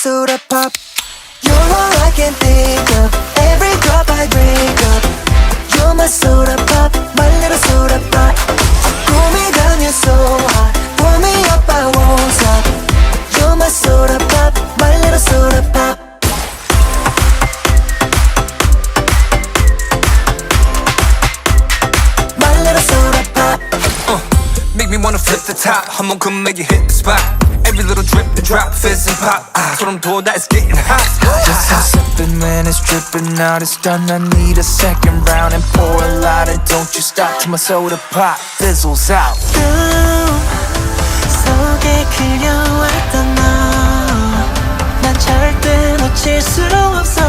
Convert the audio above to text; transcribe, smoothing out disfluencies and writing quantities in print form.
soda pop. You're all I can think of, every drop I drink up. You're my soda pop, my little soda pop. Cool me down, you're so hot, pull me up, I won't stop. You're my soda pop, my little soda pop. My little soda pop. Make me wanna flip the top, 한번 come make you hit the spot. Every little drip, the drop, fizz and pop. 소름 돋아, it's getting hot. Just stop sipping when it's dripping out. It's done, I need a second round. And pour a lot and don't you stop till my soda pop fizzles out. 속에 그려왔던 너, 난 절대 놓칠 수 없어.